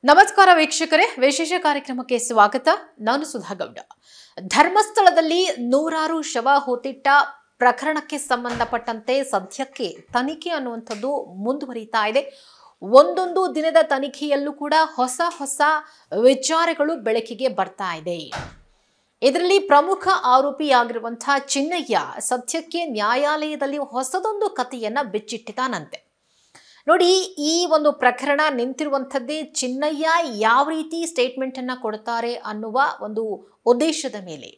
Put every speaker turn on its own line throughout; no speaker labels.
ನಮಸ್ಕಾರ ವೀಕ್ಷಕರೇ, ವಿಶೇಷ ಕಾರ್ಯಕ್ರಮಕ್ಕೆ ಸ್ವಾಗತ. ನಾನು ಸುಧಾಗೌಡ. ಧರ್ಮಸ್ಥಳದಲ್ಲಿ ನೂರಾರು ಶವ ಹೂತಿಟ್ಟ ಪ್ರಕರಣಕ್ಕೆ ಸಂಬಂಧಪಟ್ಟಂತೆ ಸದ್ಯಕ್ಕೆ ತನಿಖೆ ಅನ್ನುವಂಥದ್ದು ಮುಂದುವರಿತಾ ಇದೆ. ಒಂದೊಂದು ದಿನದ ತನಿಖೆಯಲ್ಲೂ ಕೂಡ ಹೊಸ ವಿಚಾರಗಳು ಬೆಳಕಿಗೆ ಬರ್ತಾ ಇದೆ. ಇದರಲ್ಲಿ ಪ್ರಮುಖ ಆರೋಪಿಯಾಗಿರುವಂತಹ ಚಿನ್ನಯ್ಯ ಸದ್ಯಕ್ಕೆ ನ್ಯಾಯಾಲಯದಲ್ಲಿ ಹೊಸದೊಂದು ಕಥೆಯನ್ನ ಬಿಚ್ಚಿಟ್ಟಿದ್ದಾನಂತೆ. ನೋಡಿ, ಈ ಒಂದು ಪ್ರಕರಣ ನಿಂತಿರುವಂಥದ್ದೇ ಚಿನ್ನಯ್ಯ ಯಾವ ರೀತಿ ಸ್ಟೇಟ್ಮೆಂಟ್ ಅನ್ನ ಕೊಡ್ತಾರೆ ಅನ್ನುವ ಒಂದು ಉದ್ದೇಶದ ಮೇಲೆ.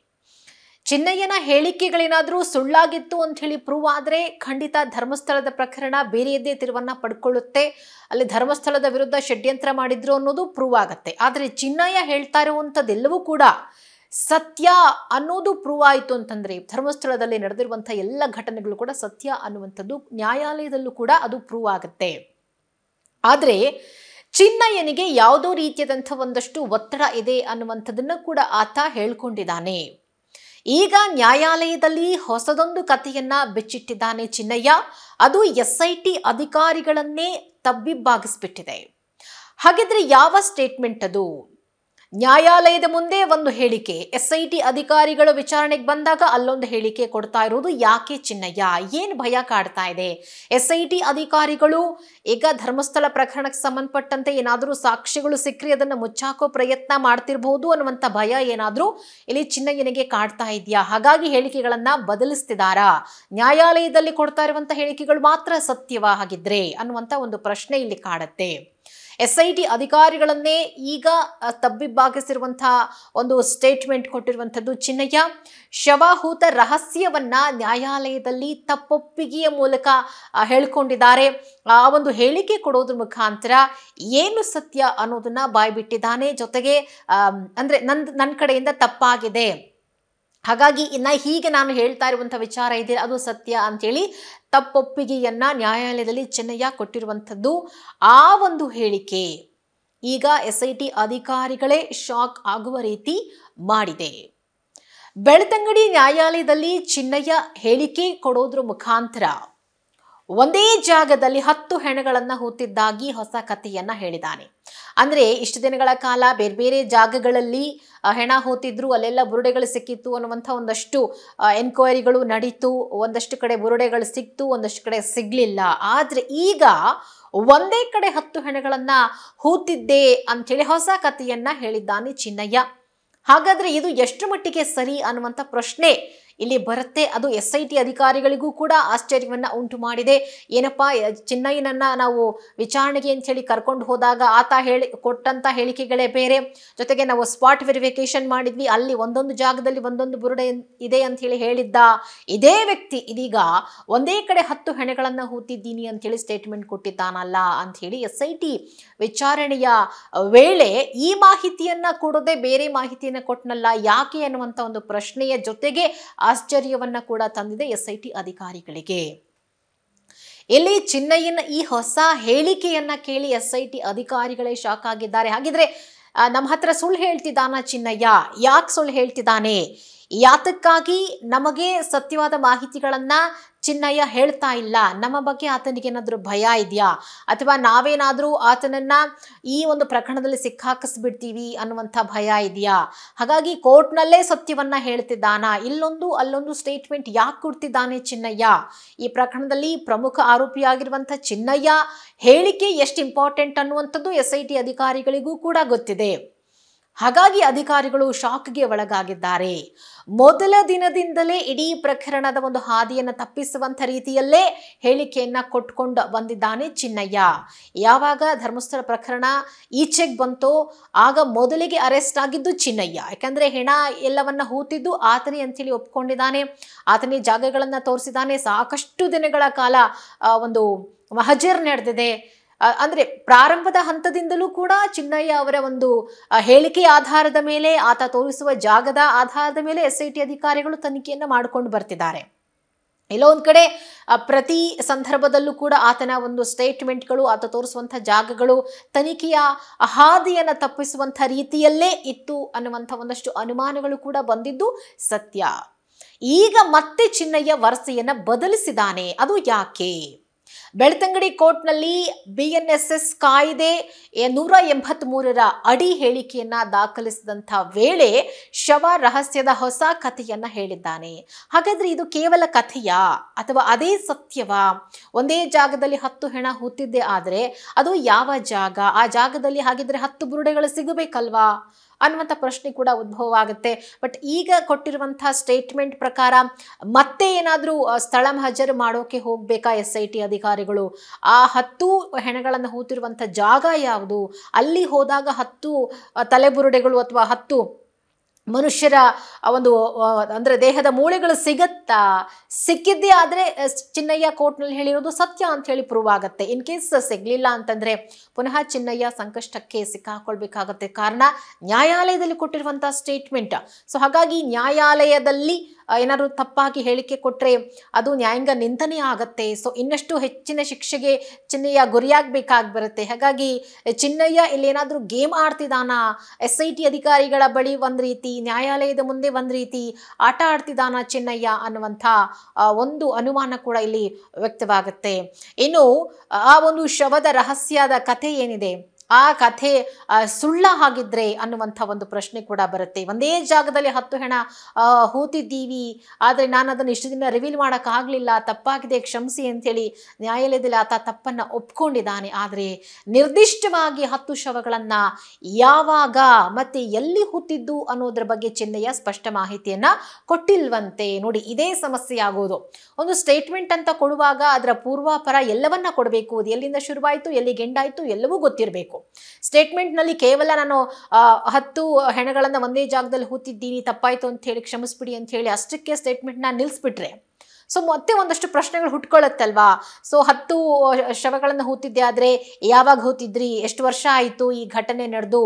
ಚಿನ್ನಯ್ಯನ ಹೇಳಿಕೆಗಳೇನಾದರೂ ಸುಳ್ಳಾಗಿತ್ತು ಅಂತ ಹೇಳಿ ಪ್ರೂವ್ ಆದ್ರೆ ಖಂಡಿತ ಧರ್ಮಸ್ಥಳದ ಪ್ರಕರಣ ಬೇರೆಯದ್ದೇ ತಿರುವನ್ನ ಪಡ್ಕೊಳ್ಳುತ್ತೆ. ಅಲ್ಲಿ ಧರ್ಮಸ್ಥಳದ ವಿರುದ್ಧ ಷಡ್ಯಂತ್ರ ಮಾಡಿದ್ರು ಅನ್ನೋದು ಪ್ರೂವ್ ಆಗತ್ತೆ. ಆದ್ರೆ ಚಿನ್ನಯ್ಯ ಹೇಳ್ತಾ ಇರುವಂಥದ್ದೆಲ್ಲವೂ ಕೂಡ ಸತ್ಯ ಅನ್ನೋದು ಪ್ರೂವ್ ಆಯಿತು ಅಂತಂದ್ರೆ ಧರ್ಮಸ್ಥಳದಲ್ಲಿ ನಡೆದಿರುವಂತಹ ಎಲ್ಲ ಘಟನೆಗಳು ಕೂಡ ಸತ್ಯ ಅನ್ನುವಂಥದ್ದು ನ್ಯಾಯಾಲಯದಲ್ಲೂ ಕೂಡ ಅದು ಪ್ರೂವ್ ಆಗುತ್ತೆ. ಆದ್ರೆ ಚಿನ್ನಯ್ಯನಿಗೆ ಯಾವುದೋ ರೀತಿಯಾದಂಥ ಒಂದಷ್ಟು ಒತ್ತಡ ಇದೆ ಅನ್ನುವಂಥದ್ದನ್ನ ಕೂಡ ಆತ ಹೇಳ್ಕೊಂಡಿದ್ದಾನೆ. ಈಗ ನ್ಯಾಯಾಲಯದಲ್ಲಿ ಹೊಸದೊಂದು ಕಥೆಯನ್ನ ಬಿಚ್ಚಿಟ್ಟಿದ್ದಾನೆ ಚಿನ್ನಯ್ಯ. ಅದು SIT ಅಧಿಕಾರಿಗಳನ್ನೇ ತಬ್ಬಿಬ್ಬಾಗಿಸ್ಬಿಟ್ಟಿದೆ. ಹಾಗಿದ್ರೆ ಯಾವ ಸ್ಟೇಟ್ಮೆಂಟ್ ಅದು? ನ್ಯಾಯಾಲಯದ ಮುಂದೆ ಒಂದು ಹೇಳಿಕೆ, SIT ಅಧಿಕಾರಿಗಳು ವಿಚಾರಣೆಗೆ ಬಂದಾಗ ಅಲ್ಲೊಂದು ಹೇಳಿಕೆ ಕೊಡ್ತಾ ಇರೋದು. ಯಾಕೆ ಚಿನ್ನಯ್ಯ? ಏನ್ ಭಯ ಕಾಡ್ತಾ ಇದೆ? SIT ಅಧಿಕಾರಿಗಳು ಈಗ ಧರ್ಮಸ್ಥಳ ಪ್ರಕರಣಕ್ಕೆ ಸಂಬಂಧಪಟ್ಟಂತೆ ಏನಾದರೂ ಸಾಕ್ಷ್ಯಗಳು ಸಿಕ್ಕರೆ ಅದನ್ನ ಮುಚ್ಚಾಕೋ ಪ್ರಯತ್ನ ಮಾಡ್ತಿರ್ಬಹುದು ಅನ್ನುವಂಥ ಭಯ ಏನಾದರೂ ಇಲ್ಲಿ ಚಿನ್ನಯ್ಯನಿಗೆ ಕಾಡ್ತಾ ಇದೆಯಾ? ಹಾಗಾಗಿ ಹೇಳಿಕೆಗಳನ್ನ ಬದಲಿಸ್ತಿದಾರಾ? ನ್ಯಾಯಾಲಯದಲ್ಲಿ ಕೊಡ್ತಾ ಇರುವಂತ ಹೇಳಿಕೆಗಳು ಮಾತ್ರ ಸತ್ಯವಾ ಹಾಗಿದ್ರೆ ಅನ್ನುವಂಥ ಒಂದು ಪ್ರಶ್ನೆ ಇಲ್ಲಿ ಕಾಡತ್ತೆ. SIT ಅಧಿಕಾರಿಗಳನ್ನೇ ಈಗ ತಬ್ಬಿಬ್ಬಾಗಿಸಿರುವಂತಹ ಒಂದು ಸ್ಟೇಟ್ಮೆಂಟ್ ಕೊಟ್ಟಿರುವಂಥದ್ದು ಚಿನ್ನಯ್ಯ. ಶವಹೂತ ರಹಸ್ಯವನ್ನ ನ್ಯಾಯಾಲಯದಲ್ಲಿ ತಪ್ಪೊಪ್ಪಿಗೆಯ ಮೂಲಕ ಹೇಳ್ಕೊಂಡಿದ್ದಾರೆ. ಆ ಒಂದು ಹೇಳಿಕೆ ಕೊಡೋದ್ರ ಮುಖಾಂತರ ಏನು ಸತ್ಯ ಅನ್ನೋದನ್ನ ಬಾಯ್ಬಿಟ್ಟಿದ್ದಾನೆ. ಜೊತೆಗೆ ಅಂದ್ರೆ ನನ್ನ ಕಡೆಯಿಂದ ತಪ್ಪಾಗಿದೆ, ಹಾಗಾಗಿ ಹೀಗೆ ನಾನು ಹೇಳ್ತಾ ಇರುವಂತಹ ವಿಚಾರ ಇದೆ ಅದು ಸತ್ಯ ಅಂತೇಳಿ ತಪ್ಪೊಪ್ಪಿಗೆಯನ್ನ ನ್ಯಾಯಾಲಯದಲ್ಲಿ ಚಿನ್ನಯ್ಯ ಕೊಟ್ಟಿರುವಂಥದ್ದು. ಆ ಒಂದು ಹೇಳಿಕೆ ಈಗ SIT ಅಧಿಕಾರಿಗಳೇ ಶಾಕ್ ಆಗುವ ರೀತಿ ಮಾಡಿದೆ. ಬೆಳ್ತಂಗಡಿ ನ್ಯಾಯಾಲಯದಲ್ಲಿ ಚಿನ್ನಯ್ಯ ಹೇಳಿಕೆ ಕೊಡೋದ್ರ ಮುಖಾಂತರ ಒಂದೇ ಜಾಗದಲ್ಲಿ 10 ಹೆಣಗಳನ್ನ ಹೂತಿದ್ದಾಗಿ ಹೊಸ ಕಥೆಯನ್ನ ಹೇಳಿದ್ದಾನೆ. ಅಂದ್ರೆ ಇಷ್ಟು ದಿನಗಳ ಕಾಲ ಬೇರೆ ಬೇರೆ ಜಾಗಗಳಲ್ಲಿ ಹೆಣ ಹೂತಿದ್ರು, ಅಲ್ಲೆಲ್ಲ ಬುರುಡೆಗಳು ಸಿಕ್ಕಿತ್ತು ಅನ್ನುವಂಥ ಒಂದಷ್ಟು ಎನ್ಕ್ವೈರಿಗಳು ನಡೀತು. ಒಂದಷ್ಟು ಕಡೆ ಬುರುಡೆಗಳು ಸಿಕ್ತು, ಒಂದಷ್ಟು ಕಡೆ ಸಿಗ್ಲಿಲ್ಲ. ಆದ್ರೆ ಈಗ ಒಂದೇ ಕಡೆ 10 ಹೆಣಗಳನ್ನ ಹೂತಿದ್ದೆ ಅಂತೇಳಿ ಹೊಸ ಕಥೆಯನ್ನ ಹೇಳಿದ್ದಾನೆ ಚಿನ್ನಯ್ಯ. ಹಾಗಾದ್ರೆ ಇದು ಎಷ್ಟು ಮಟ್ಟಿಗೆ ಸರಿ ಅನ್ನುವಂಥ ಪ್ರಶ್ನೆ ಇಲ್ಲಿ ಬರುತ್ತೆ. ಅದು SIT ಅಧಿಕಾರಿಗಳಿಗೂ ಕೂಡ ಆಶ್ಚರ್ಯವನ್ನ ಉಂಟು ಮಾಡಿದೆ. ಏನಪ್ಪಾ, ಚಿನ್ನಯ್ಯನನ್ನ ನಾವು ವಿಚಾರಣೆಗೆ ಅಂತ ಹೇಳಿ ಕರ್ಕೊಂಡು ಹೋದಾಗ ಆತ ಕೊಟ್ಟಂತ ಹೇಳಿಕೆಗಳೇ ಬೇರೆ. ಜೊತೆಗೆ ನಾವು ಸ್ಪಾಟ್ ವೆರಿಫಿಕೇಶನ್ ಮಾಡಿದ್ವಿ, ಅಲ್ಲಿ ಒಂದೊಂದು ಜಾಗದಲ್ಲಿ ಒಂದೊಂದು ಬುರುಡೆ ಇದೆ ಅಂತ ಹೇಳಿ ಹೇಳಿದ್ದ ಇದೇ ವ್ಯಕ್ತಿ ಇದೀಗ ಒಂದೇ ಕಡೆ 10 ಹೆಣಗಳನ್ನ ಹೂತಿದ್ದೀನಿ ಅಂತ ಹೇಳಿ ಸ್ಟೇಟ್ಮೆಂಟ್ ಕೊಟ್ಟಿದ್ದಾನಲ್ಲ ಅಂತ ಹೇಳಿ SIT ವಿಚಾರಣೆಯ ವೇಳೆ ಈ ಮಾಹಿತಿಯನ್ನ ಕೊಡದೆ ಬೇರೆ ಮಾಹಿತಿಯನ್ನ ಕೊಟ್ಟನಲ್ಲ ಯಾಕೆ ಅನ್ನುವಂಥ ಒಂದು ಪ್ರಶ್ನೆಯ ಜೊತೆಗೆ ಆಶ್ಚರ್ಯವನ್ನ ಕೂಡ ತಂದಿದೆ SIT ಅಧಿಕಾರಿಗಳಿಗೆ. ಇಲ್ಲಿ ಚಿನ್ನಯ್ಯನ ಈ ಹೊಸ ಹೇಳಿಕೆಯನ್ನ ಕೇಳಿ SIT ಅಧಿಕಾರಿಗಳೇ ಶಾಕ್ ಆಗಿದ್ದಾರೆ. ಹಾಗಿದ್ರೆ ನಮ್ಮ ಹತ್ರ ಸುಳ್ಳು ಹೇಳ್ತಿದ್ದಾನ ಚಿನ್ನಯ್ಯ? ಯಾಕೆ ಸುಳ್ಳು ಹೇಳ್ತಿದ್ದಾನೆ? ಯಾತಕ್ಕಾಗಿ ನಮಗೆ ಸತ್ಯವಾದ ಮಾಹಿತಿಗಳನ್ನ ಚಿನ್ನಯ್ಯ ಹೇಳ್ತಾ ಇಲ್ಲ? ನಮ್ಮ ಬಗ್ಗೆ ಆತನಿಗೆ ಏನಾದರೂ ಭಯ ಇದೆಯಾ? ಅಥವಾ ನಾವೇನಾದರೂ ಆತನನ್ನ ಈ ಒಂದು ಪ್ರಕರಣದಲ್ಲಿ ಸಿಕ್ಕಾಕಿಸ್ಬಿಡ್ತೀವಿ ಅನ್ನುವಂಥ ಭಯ ಇದೆಯಾ? ಹಾಗಾಗಿ ಕೋರ್ಟ್ನಲ್ಲೇ ಸತ್ಯವನ್ನ ಹೇಳ್ತಿದ್ದಾನ? ಇಲ್ಲೊಂದು ಅಲ್ಲೊಂದು ಸ್ಟೇಟ್ಮೆಂಟ್ ಯಾಕೆ ಕೊಡ್ತಿದ್ದಾನೆ ಚಿನ್ನಯ್ಯ? ಈ ಪ್ರಕರಣದಲ್ಲಿ ಪ್ರಮುಖ ಆರೋಪಿಯಾಗಿರುವಂಥ ಚಿನ್ನಯ್ಯ ಹೇಳಿಕೆ ಎಷ್ಟು ಇಂಪಾರ್ಟೆಂಟ್ ಅನ್ನುವಂಥದ್ದು SIT ಅಧಿಕಾರಿಗಳಿಗೂ ಕೂಡ ಗೊತ್ತಿದೆ. ಹಾಗಾಗಿ ಅಧಿಕಾರಿಗಳು ಶಾಕ್ಗೆ ಒಳಗಾಗಿದ್ದಾರೆ. ಮೊದಲ ದಿನದಿಂದಲೇ ಇಡೀ ಪ್ರಕರಣದ ಒಂದು ಹಾದಿಯನ್ನು ತಪ್ಪಿಸುವಂಥ ರೀತಿಯಲ್ಲೇ ಹೇಳಿಕೆಯನ್ನ ಕೊಟ್ಕೊಂಡು ಬಂದಿದ್ದಾನೆ ಚಿನ್ನಯ್ಯ. ಯಾವಾಗ ಧರ್ಮಸ್ಥಳ ಪ್ರಕರಣ ಈಚೆಗೆ ಬಂತೋ ಆಗ ಮೊದಲಿಗೆ ಅರೆಸ್ಟ್ ಆಗಿದ್ದು ಚಿನ್ನಯ್ಯ. ಯಾಕಂದ್ರೆ ಹೆಣ ಎಲ್ಲವನ್ನ ಹೂತಿದ್ದು ಆತನೇ ಅಂತೇಳಿ ಒಪ್ಕೊಂಡಿದ್ದಾನೆ. ಆತನೇ ಜಾಗಗಳನ್ನ ತೋರಿಸಿದ್ದಾನೆ. ಸಾಕಷ್ಟು ದಿನಗಳ ಕಾಲ ಒಂದು ಮಹಜರ್ ನಡೆದಿದೆ. ಅಂದ್ರೆ ಪ್ರಾರಂಭದ ಹಂತದಿಂದಲೂ ಕೂಡ ಚಿನ್ನಯ್ಯ ಅವರ ಒಂದು ಹೇಳಿಕೆಯ ಆಧಾರದ ಮೇಲೆ, ಆತ ತೋರಿಸುವ ಜಾಗದ ಆಧಾರದ ಮೇಲೆ SIT ಅಧಿಕಾರಿಗಳು ತನಿಖೆಯನ್ನ ಮಾಡ್ಕೊಂಡು ಬರ್ತಿದ್ದಾರೆ. ಎಲ್ಲೋ ಒಂದ್ ಕಡೆ ಪ್ರತಿ ಸಂದರ್ಭದಲ್ಲೂ ಕೂಡ ಆತನ ಒಂದು ಸ್ಟೇಟ್ಮೆಂಟ್ಗಳು, ಆತ ತೋರಿಸುವಂಥ ಜಾಗಗಳು ತನಿಖೆಯ ಹಾದಿಯನ್ನ ತಪ್ಪಿಸುವಂಥ ರೀತಿಯಲ್ಲೇ ಇತ್ತು ಅನ್ನುವಂಥ ಒಂದಷ್ಟು ಅನುಮಾನಗಳು ಕೂಡ ಬಂದಿದ್ದು ಸತ್ಯ. ಈಗ ಮತ್ತೆ ಚಿನ್ನಯ್ಯ ವರಸೆಯನ್ನ ಬದಲಿಸಿದ್ದಾನೆ. ಅದು ಯಾಕೆ? ಬೆಳ್ತಂಗಡಿ ಕೋರ್ಟ್ನಲ್ಲಿ BNSS ಕಾಯ್ದೆ 183ರ ಅಡಿ ಹೇಳಿಕೆಯನ್ನ ದಾಖಲಿಸಿದಂಥ ವೇಳೆ ಶವ ರಹಸ್ಯದ ಹೊಸ ಕಥೆಯನ್ನ ಹೇಳಿದ್ದಾನೆ. ಹಾಗಾದ್ರೆ ಇದು ಕೇವಲ ಕಥೆಯಾ ಅಥವಾ ಅದೇ ಸತ್ಯವಾ? ಒಂದೇ ಜಾಗದಲ್ಲಿ 10 ಹೆಣ ಹೂತಿದ್ದೆ ಆದ್ರೆ ಅದು ಯಾವ ಜಾಗ? ಆ ಜಾಗದಲ್ಲಿ ಹಾಗಿದ್ರೆ 10 ಬುರುಡೆಗಳು ಸಿಗಬೇಕಲ್ವಾ ಅನ್ನುವಂಥ ಪ್ರಶ್ನೆ ಕೂಡ ಉದ್ಭವ ಆಗುತ್ತೆ. ಬಟ್ ಈಗ ಕೊಟ್ಟಿರುವಂತಹ ಸ್ಟೇಟ್ಮೆಂಟ್ ಪ್ರಕಾರ ಮತ್ತೆ ಏನಾದರೂ ಸ್ಥಳ ಮಹಜರು ಮಾಡೋಕೆ ಹೋಗ್ಬೇಕಾ SIT ಅಧಿಕಾರಿಗಳು? ಆ 10 ಹೆಣಗಳನ್ನು ಹೂತಿರುವಂಥ ಜಾಗ ಯಾವುದು? ಅಲ್ಲಿ ಹೋದಾಗ 10 ತಲೆಬುರುಡೆಗಳು ಅಥವಾ 10 ಮನುಷ್ಯರ ಒಂದು ಅಂದರೆ ದೇಹದ ಮೂಳೆಗಳು ಸಿಗತ್ತಾ? ಸಿಕ್ಕಿದ್ದೇ ಆದರೆ ಚಿನ್ನಯ್ಯ ಕೋರ್ಟ್ನಲ್ಲಿ ಹೇಳಿರೋದು ಸತ್ಯ ಅಂತ ಹೇಳಿ ಪ್ರೂವ್ ಆಗುತ್ತೆ. ಇನ್ ಕೇಸ್ ಸಿಗಲಿಲ್ಲ ಅಂತಂದರೆ ಪುನಃ ಚಿನ್ನಯ್ಯ ಸಂಕಷ್ಟಕ್ಕೆ ಸಿಕ್ಕಾಕೊಳ್ಬೇಕಾಗತ್ತೆ. ಕಾರಣ ನ್ಯಾಯಾಲಯದಲ್ಲಿ ಕೊಟ್ಟಿರುವಂಥ ಸ್ಟೇಟ್ಮೆಂಟ್. ಸೊ ಹಾಗಾಗಿ ನ್ಯಾಯಾಲಯದಲ್ಲಿ ಏನಾದರೂ ತಪ್ಪಾಗಿ ಹೇಳಿಕೆ ಕೊಟ್ಟರೆ ಅದು ನ್ಯಾಯಾಂಗ ನಿಂದನೆ ಆಗತ್ತೆ. ಸೊ ಇನ್ನಷ್ಟು ಹೆಚ್ಚಿನ ಶಿಕ್ಷೆಗೆ ಚಿನ್ನಯ್ಯ ಗುರಿಯಾಗಬೇಕಾಗಿ ಬರುತ್ತೆ. ಹಾಗಾಗಿ ಚಿನ್ನಯ್ಯ ಇಲ್ಲಿ ಏನಾದರೂ ಗೇಮ್ ಆಡ್ತಿದ್ದಾನಾ? SIT ಅಧಿಕಾರಿಗಳ ಬಳಿ ಒಂದು ರೀತಿ, ನ್ಯಾಯಾಲಯದ ಮುಂದೆ ಒಂದು ರೀತಿ ಆಟ ಆಡ್ತಿದ್ದಾನ ಚಿನ್ನಯ್ಯ ಅನ್ನುವಂಥ ಒಂದು ಅನುಮಾನ ಕೂಡ ಇಲ್ಲಿ ವ್ಯಕ್ತವಾಗುತ್ತೆ. ಇನ್ನು ಆ ಒಂದು ಶವದ ರಹಸ್ಯದ ಕಥೆ ಏನಿದೆ, ಆ ಕಥೆ ಸುಳ್ಳ ಹಾಗಿದ್ರೆ ಅನ್ನುವಂಥ ಒಂದು ಪ್ರಶ್ನೆ ಕೂಡ ಬರುತ್ತೆ. ಒಂದೇ ಜಾಗದಲ್ಲಿ 10 ಹೆಣ ಹೂತಿದ್ದೀವಿ, ಆದರೆ ನಾನು ಅದನ್ನು ಇಷ್ಟು ದಿನ ರಿವೀಲ್ ಮಾಡೋಕ್ಕಾಗಲಿಲ್ಲ, ತಪ್ಪಾಗಿದೆ, ಕ್ಷಮಿಸಿ ಅಂಥೇಳಿ ನ್ಯಾಯಾಲಯದಲ್ಲಿ ಆತ ತಪ್ಪನ್ನು ಒಪ್ಕೊಂಡಿದ್ದಾನೆ. ಆದರೆ ನಿರ್ದಿಷ್ಟವಾಗಿ 10 ಶವಗಳನ್ನು ಯಾವಾಗ ಮತ್ತು ಎಲ್ಲಿ ಹೂತಿದ್ದು ಅನ್ನೋದ್ರ ಬಗ್ಗೆ ಚಿನ್ನಯ್ಯ ಸ್ಪಷ್ಟ ಮಾಹಿತಿಯನ್ನು ಕೊಟ್ಟಿಲ್ವಂತೆ. ನೋಡಿ, ಇದೇ ಸಮಸ್ಯೆ ಆಗೋದು. ಒಂದು ಸ್ಟೇಟ್ಮೆಂಟ್ ಅಂತ ಕೊಡುವಾಗ ಅದರ ಪೂರ್ವಾಪರ ಎಲ್ಲವನ್ನ ಕೊಡಬೇಕು. ಅದು ಎಲ್ಲಿಂದ ಶುರುವಾಯಿತು, ಎಲ್ಲಿ ಗೆಂಡಾಯಿತು ಎಲ್ಲವೂ ಗೊತ್ತಿರಬೇಕು. ಸ್ಟೇಟ್ಮೆಂಟ್ನಲ್ಲಿ ಕೇವಲ ನಾನು 10 ಹೆಣಗಳನ್ನು ಒಂದೇ ಜಾಗದಲ್ಲಿ ಹೂತಿದ್ದೀನಿ, ತಪ್ಪಾಯಿತು ಅಂತ ಹೇಳಿ ಕ್ಷಮಿಸ್ಬಿಡಿ ಅಂತ ಹೇಳಿ ಅಷ್ಟಕ್ಕೆ ಸ್ಟೇಟ್ಮೆಂಟ್ನ ನಿಲ್ಲಿಸ್ಬಿಟ್ರೆ ಸೊ ಮತ್ತೆ ಒಂದಷ್ಟು ಪ್ರಶ್ನೆಗಳು ಹುಟ್ಕೊಳ್ಳುತ್ತಲ್ವಾ? ಸೊ 10 ಶವಗಳನ್ನು ಹೂತಿದ್ದೆ ಆದರೆ ಯಾವಾಗ ಹೂತಿದ್ರಿ, ಎಷ್ಟು ವರ್ಷ ಆಯಿತು ಈ ಘಟನೆ ನಡೆದು,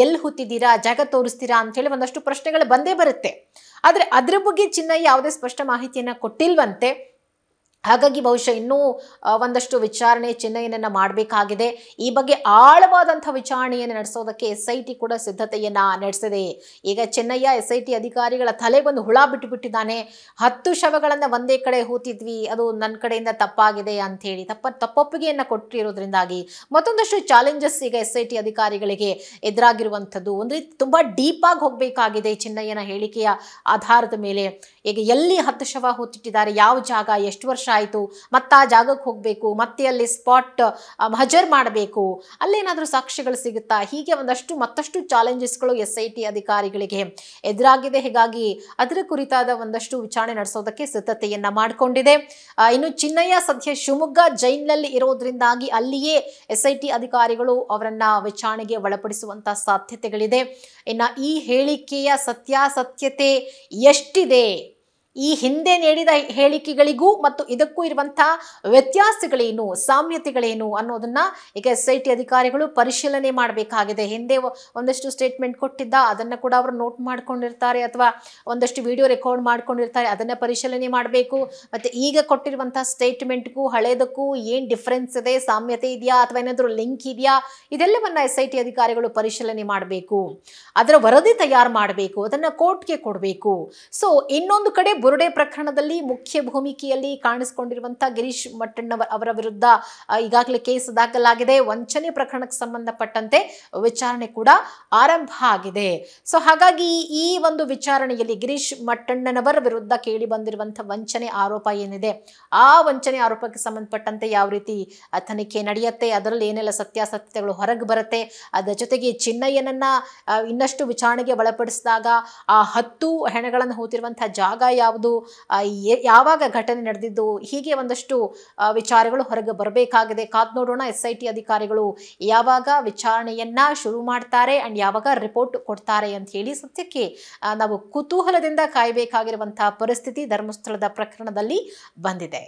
ಎಲ್ಲಿ ಹೂತಿದ್ದೀರಾ, ಜಾಗ ತೋರಿಸ್ತೀರಾ ಅಂಥೇಳಿ ಒಂದಷ್ಟು ಪ್ರಶ್ನೆಗಳು ಬಂದೇ ಬರುತ್ತೆ. ಆದರೆ ಅದ್ರ ಬಗ್ಗೆ ಚಿನ್ನಯ್ಯ ಯಾವುದೇ ಸ್ಪಷ್ಟ ಮಾಹಿತಿಯನ್ನು ಕೊಟ್ಟಿಲ್ವಂತೆ. ಹಾಗಾಗಿ ಬಹುಶಃ ಇನ್ನೂ ಒಂದಷ್ಟು ವಿಚಾರಣೆ ಚಿನ್ನಯ್ಯನನ್ನು ಮಾಡಬೇಕಾಗಿದೆ. ಈ ಬಗ್ಗೆ ಆಳವಾದಂಥ ವಿಚಾರಣೆಯನ್ನು ನಡೆಸೋದಕ್ಕೆ SIT ಕೂಡ ಸಿದ್ಧತೆಯನ್ನು ನಡೆಸಿದೆ. ಈಗ ಚಿನ್ನಯ್ಯ SIT ಅಧಿಕಾರಿಗಳ ತಲೆಗೊಂದು ಹುಳ ಬಿಟ್ಟುಬಿಟ್ಟಿದ್ದಾನೆ. 10 ಶವಗಳನ್ನು ಒಂದೇ ಕಡೆ ಹೂತಿದ್ವಿ, ಅದು ನನ್ನ ಕಡೆಯಿಂದ ತಪ್ಪಾಗಿದೆ ಅಂಥೇಳಿ ತಪ್ಪೊಪ್ಪಿಗೆಯನ್ನು ಕೊಟ್ಟಿರೋದ್ರಿಂದಾಗಿ ಮತ್ತೊಂದಷ್ಟು ಚಾಲೆಂಜಸ್ ಈಗ SIT ಅಧಿಕಾರಿಗಳಿಗೆ ಎದುರಾಗಿರುವಂಥದ್ದು. ಒಂದು ರೀತಿ ತುಂಬ ಡೀಪಾಗಿ ಹೋಗಬೇಕಾಗಿದೆ ಚಿನ್ನಯ್ಯನ ಹೇಳಿಕೆಯ ಆಧಾರದ ಮೇಲೆ. ಈಗ ಎಲ್ಲಿ 10 ಶವ ಹೂತಿಟ್ಟಿದ್ದಾರೆ, ಯಾವ ಜಾಗ, ಎಷ್ಟು ವರ್ಷ ಆಯಿತು, ಮತ್ತೆ ಆ ಜಾಗಕ್ಕೆ ಹೋಗಬೇಕು, ಮತ್ತೆ ಅಲ್ಲಿ ಸ್ಪಾಟ್ ಮಹಜರ್ ಮಾಡಬೇಕು, ಅಲ್ಲೇನಾದರೂ ಸಾಕ್ಷ್ಯಗಳು ಸಿಗುತ್ತಾ? ಹೀಗೆ ಮತ್ತಷ್ಟು ಚಾಲೆಂಜಸ್ಗಳು SIT ಅಧಿಕಾರಿಗಳಿಗೆ ಎದುರಾಗಿದೆ. ಹೀಗಾಗಿ ಅದರ ಕುರಿತಾದ ಒಂದಷ್ಟು ವಿಚಾರಣೆ ನಡೆಸೋದಕ್ಕೆ ಸಿದ್ಧತೆಯನ್ನ ಮಾಡಿಕೊಂಡಿದೆ. ಇನ್ನು ಚಿನ್ನಯ್ಯ ಸದ್ಯ ಶಿವಮೊಗ್ಗ ಜೈಲಿನಲ್ಲಿ ಇರೋದ್ರಿಂದಾಗಿ ಅಲ್ಲಿಯೇ SIT ಅಧಿಕಾರಿಗಳು ಅವರನ್ನ ವಿಚಾರಣೆಗೆ ಒಳಪಡಿಸುವಂತ ಸಾಧ್ಯತೆಗಳಿದೆ. ಇನ್ನು ಈ ಹೇಳಿಕೆಯ ಸತ್ಯಾಸತ್ಯತೆ ಎಷ್ಟಿದೆ, ಈ ಹಿಂದೆ ನೀಡಿದ ಹೇಳಿಕೆಗಳಿಗೂ ಮತ್ತು ಇದಕ್ಕೂ ಇರುವಂತಹ ವ್ಯತ್ಯಾಸಗಳೇನು, ಸಾಮ್ಯತೆಗಳೇನು ಅನ್ನೋದನ್ನ ಈಗ SIT ಅಧಿಕಾರಿಗಳು ಪರಿಶೀಲನೆ ಮಾಡಬೇಕಾಗಿದೆ. ಹಿಂದೆ ಒಂದಷ್ಟು ಸ್ಟೇಟ್ಮೆಂಟ್ ಕೊಟ್ಟಿದ್ದ ಅದನ್ನು ಕೂಡ ಅವರು ನೋಟ್ ಮಾಡ್ಕೊಂಡಿರ್ತಾರೆ, ಅಥವಾ ಒಂದಷ್ಟು ವಿಡಿಯೋ ರೆಕಾರ್ಡ್ ಮಾಡ್ಕೊಂಡಿರ್ತಾರೆ, ಅದನ್ನ ಪರಿಶೀಲನೆ ಮಾಡಬೇಕು. ಮತ್ತೆ ಈಗ ಕೊಟ್ಟಿರುವಂತಹ ಸ್ಟೇಟ್ಮೆಂಟ್ಗೂ ಹಳೇದಕ್ಕೂ ಏನು ಡಿಫ್ರೆನ್ಸ್ ಇದೆ, ಸಾಮ್ಯತೆ ಇದೆಯಾ ಅಥವಾ ಏನಾದರೂ ಲಿಂಕ್ ಇದೆಯಾ, ಇದೆಲ್ಲವನ್ನ SIT ಅಧಿಕಾರಿಗಳು ಪರಿಶೀಲನೆ ಮಾಡಬೇಕು. ಅದರ ವರದಿ ತಯಾರು ಮಾಡಬೇಕು, ಅದನ್ನ ಕೋರ್ಟ್ಗೆ ಕೊಡಬೇಕು. ಸೊ ಇನ್ನೊಂದು ಕಡೆ ಬುರುಡೆ ಪ್ರಕರಣದಲ್ಲಿ ಮುಖ್ಯ ಭೂಮಿಕೆಯಲ್ಲಿ ಕಾಣಿಸಿಕೊಂಡಿರುವಂತಹ ಗಿರೀಶ್ ಮಟ್ಟಣ್ಣ ಅವರ ವಿರುದ್ಧ ಈಗಾಗಲೇ ಕೇಸ್ ದಾಖಲಾಗಿದೆ. ವಂಚನೆ ಪ್ರಕರಣಕ್ಕೆ ಸಂಬಂಧಪಟ್ಟಂತೆ ವಿಚಾರಣೆ ಕೂಡ ಆರಂಭ ಆಗಿದೆ. ಸೊ ಹಾಗಾಗಿ ಈ ಒಂದು ವಿಚಾರಣೆಯಲ್ಲಿ ಗಿರೀಶ್ ಮಟ್ಟಣ್ಣನವರ ವಿರುದ್ಧ ಕೇಳಿ ಬಂದಿರುವಂತಹ ವಂಚನೆ ಆರೋಪ ಏನಿದೆ, ಆ ವಂಚನೆ ಆರೋಪಕ್ಕೆ ಸಂಬಂಧಪಟ್ಟಂತೆ ಯಾವ ರೀತಿ ತನಿಖೆ ನಡೆಯುತ್ತೆ, ಅದರಲ್ಲಿ ಏನೆಲ್ಲ ಸತ್ಯಾಸತ್ಯತೆಗಳು ಹೊರಗೆ ಬರುತ್ತೆ, ಅದರ ಜೊತೆಗೆ ಚಿನ್ನಯ್ಯನನ್ನ ಇನ್ನಷ್ಟು ವಿಚಾರಣೆಗೆ ಒಳಪಡಿಸಿದಾಗ ಆ 10 ಹೆಣಗಳನ್ನು ಹೂತಿರುವಂತಹ ಜಾಗ ಯಾವುದು, ಯಾವಾಗ ಘಟನೆ ನಡೆದಿದ್ದು, ಹೀಗೆ ಒಂದಷ್ಟು ವಿಚಾರಗಳು ಹೊರಗೆ ಬರಬೇಕಾಗಿದೆ. ಕಾದ್ ನೋಡೋಣ SIT ಅಧಿಕಾರಿಗಳು ಯಾವಾಗ ವಿಚಾರಣೆಯನ್ನ ಶುರು ಮಾಡ್ತಾರೆ ಅಂಡ್ ಯಾವಾಗ ರಿಪೋರ್ಟ್ ಕೊಡ್ತಾರೆ ಅಂತ ಹೇಳಿ. ಸದ್ಯಕ್ಕೆ ನಾವು ಕುತೂಹಲದಿಂದ ಕಾಯಬೇಕಾಗಿರುವಂತಹ ಪರಿಸ್ಥಿತಿ ಧರ್ಮಸ್ಥಳದ ಪ್ರಕರಣದಲ್ಲಿ ಬಂದಿದೆ.